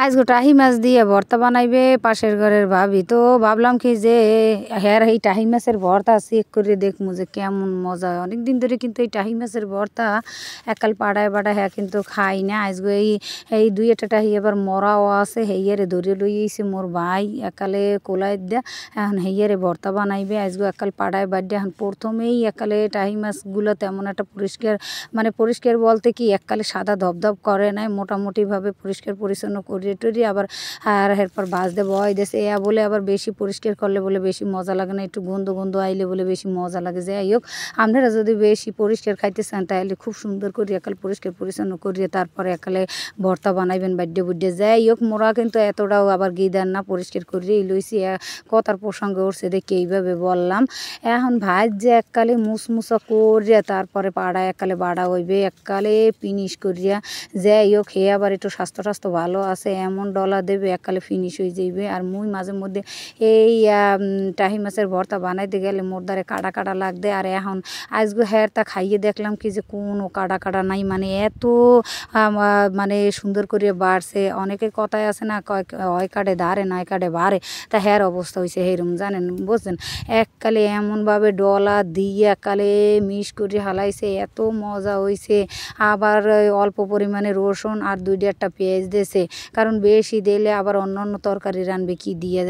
আজ টাহি মাছ দিয়ে ভর্তা বানাইবে পাশের ঘরের ভাবি। তো ভাবলাম কি যে হ্যার এই টাহি মাছের ভর্তা চেক করে দেখমু যে কেমন মজা হয়। অনেক দিন ধরে কিন্তু এই টাহি মাছের ভর্তা একাল পাড়ায় পাড়ায় হ্যাঁ কিন্তু খাই না। আজকে এই দুই একটা টাহি এবার মরাও আছে, হেইয়ারে ধরে লইয়েছে মোর ভাই একালে কোলাই দিয়া। এখন হেইয়ারে ভর্তা বানাইবে আজকে একাল পাড়ায় বাড়িয়ে। এখন প্রথমেই একালে টাহি মাছগুলো তেমন একটা পরিষ্কার, মানে পরিষ্কার বলতে কি এককালে সাদা ধবধব করে নাই, মোটামুটিভাবে পরিষ্কার পরিচ্ছন্ন করিয়ে টরিয়ে আবার আর এরপর ভাজতে বয় দেশে এয়া বলে আবার বেশি পরিষ্কার করলে বলে বেশি মজা লাগে না, একটু গন্ধ গন্ধ আইলে বলে বেশি মজা লাগে। যাই হোক, আপনারা যদি বেশি পরিষ্কার খাইতে চান তাহলে খুব সুন্দর করে একাল পরিষ্কার পরিচ্ছন্ন করিয়ে তারপরে একালে ভর্তা বানাইবেন বাড্ডে বুড্ডে। যাই হোক, মোরা কিন্তু এতটাও আবার গিদার না, পরিষ্কার করিয়ে লইছি। কথার প্রসঙ্গে উঠছে দেখে এইভাবে বললাম। এখন ভাজ যে এককালে মুসমুসা করিয়া তারপরে পাড়া একালে বাড়া হইবে, এককালে ফিনিশ করিয়া। যাই হোক, হে আবার একটু স্বাস্থ্য টাস্থ্য ভালো আছে এমন ডলা দেবে একালে ফিনিশ হয়ে যাইবে। আর মুই মাঝে মধ্যে এই টাহি মাছের ভর্তা বানাইতে গেলে মোর দ্বারে কাটা কাটা লাগবে। আর এখন আজকে হ্যারটা খাইয়ে দেখলাম কি যে কোনো কাটা কাটা নাই, মানে এত মানে সুন্দর করে বাড়ছে। অনেকের কথায় আছে না, হয় কাটে ধারে নয় কাটে বাড়ে, তা হ্যার অবস্থা হয়েছে সেইরকম, জানেন বুঝছেন। এককালে এমনভাবে ডলা দিয়ে একালে মিশ করে হালাইছে, এত মজা হয়েছে। আবার অল্প পরিমাণে রসুন আর দুই একটা পেঁয়াজ দিয়েছে, কারণ বেশি দিলে আবার অন্য অন্য তরকারি রানবে কি দিয়ে।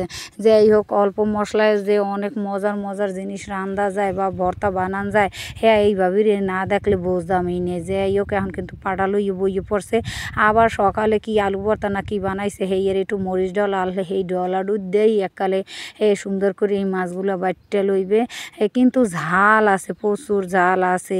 যাই হোক, অল্প মশলায় যে অনেক মজার মজার জিনিস রান্ধা যায় বা ভর্তা বানান যায়, হ্যাঁ এইভাবে না দেখলে বুঝতামই নেই। যাই হোক, এখন কিন্তু পাটা লইয়ে বইয়ে পড়ছে। আবার সকালে কি আলু ভর্তা না কি বানাইছে, হেয়ের একটু মরিচ ডলা আনলে সেই ডলা দুধ দেই একালে সুন্দর করে এই মাছগুলো বাটতে লইবে। কিন্তু ঝাল আছে, প্রচুর ঝাল আছে।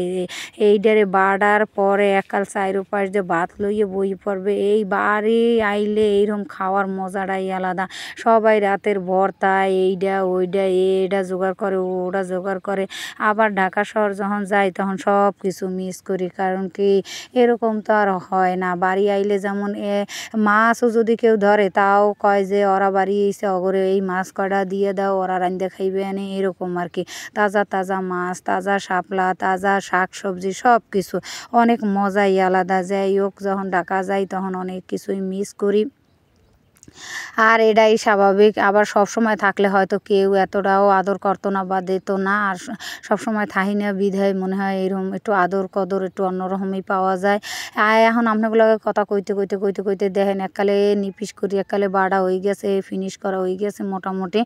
এইটারে বাড়ার পরে একাল চাইর পাশ দিয়ে ভাত লইয়ে বই পড়বে। এই বাড়ি আইলে এইরকম খাওয়ার মজাটাই আলাদা। সবাই রাতের ভর্তা এইটা ওইটা, এটা জোগাড় করে ওটা জোগাড় করে। আবার ঢাকা শহর যখন যাই তখন সব কিছু মিস করি, কারণ কি এরকম তো আর হয় না। বাড়ি আইলে যেমন মাছও যদি কেউ ধরে তাও কয় যে ওরা বাড়ি এসে অগরে এই মাছ কটা দিয়ে দাও, ওরা রান্ধে খাইবে এনে, এরকম আর কি। তাজা তাজা মাছ, তাজা শাপলা, তাজা শাক সবজি সব কিছু অনেক মজাই আলাদা। যাই হোক, যখন ঢাকা যাই তখন অনেক কিছুই মিস করি, আর এটাই স্বাভাবিক। আবার সব সময় থাকলে হয়তো কেউ এতটাও আদর করতো না বা দিত না। আর সব সময় থাহি না বিধায় মনে হয় এরকম একটু আদর কদর একটু অন্যরকমই পাওয়া যায়। আর এখন আপনাগুলোকে কথা কইতে কইতে কইতে কইতে দেখেন এককালে নিপিস করি একালে বাড়া হয়ে গেছে, ফিনিশ করা হয়ে গেছে মোটামুটি।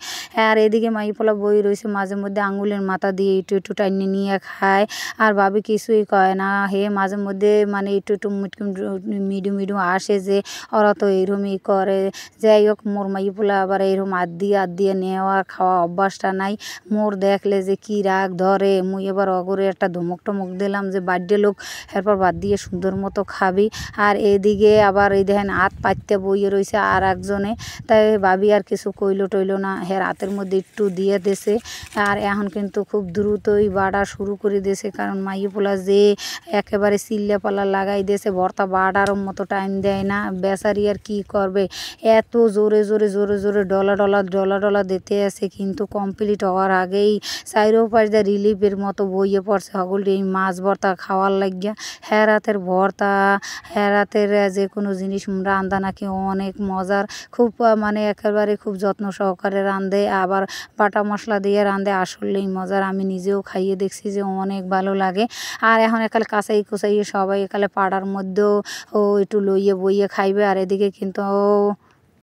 আর এদিকে মাইপোলা বই রয়েছে, মাঝে মধ্যে আঙুলের মাথা দিয়ে একটু একটু টাইনে নিয়ে খায়, আর ভাবি কিছুই কয় না। হে মাঝে মধ্যে মানে একটু একটু মিডু মিডু আসে যে ওরা তো এইরকমই করে। যাই হোক, মোর মাইপোলা আবার এইরকম আদ দিয়ে নেওয়া খাওয়া অভ্যাসটা নাই। মোর দেখলে যে কি রাগ ধরে, মুই এবার অগরে একটা ধমক টমক দিলাম যে বার্থডে লোক, এরপর বাদ দিয়ে সুন্দর মতো খাবি। আর এদিকে আবার এই দেখেন হাত পাততে বইয়ে রয়েছে আর একজনে, তাই ভাবি আর কিছু কইলো টইলো না, হের হাতের মধ্যে একটু দিয়ে দেছে। আর এখন কিন্তু খুব দ্রুতই বাড়া শুরু করে দিয়েছে, কারণ মাইপোলা যে একেবারে চিল্লা পাল্লা লাগাই দিয়েছে, ভর্তা বাড়ার মতো টাইম দেয় না বেচারি। আর কি করবে, এত জোরে জোরে জোরে জোরে ডলা ডলা ডলা ডলা দিতে আছে, কিন্তু কমপ্লিট হওয়ার আগেই চাইরো পাশ দিয়ে রিলিফের মতো বইয়ে পড়ছে সকলটি এই মাছ ভর্তা খাওয়ার লাগিয়া। হেরাতের ভর্তা, হেরাতের যে কোনো জিনিস রান্ধা নাকি অনেক মজার, খুব মানে একেবারে খুব যত্ন সহকারে রান্ধে, আবার বাটা মশলা দিয়ে রান্ধে, আসলেই মজার। আমি নিজেও খাইয়ে দেখছি যে অনেক ভালো লাগে। আর এখন একালে কাঁচাই কুচাইয়ে সবাই একালে পাড়ার মধ্যেও একটু লইয়ে বইয়ে খাইবে। আর এদিকে কিন্তু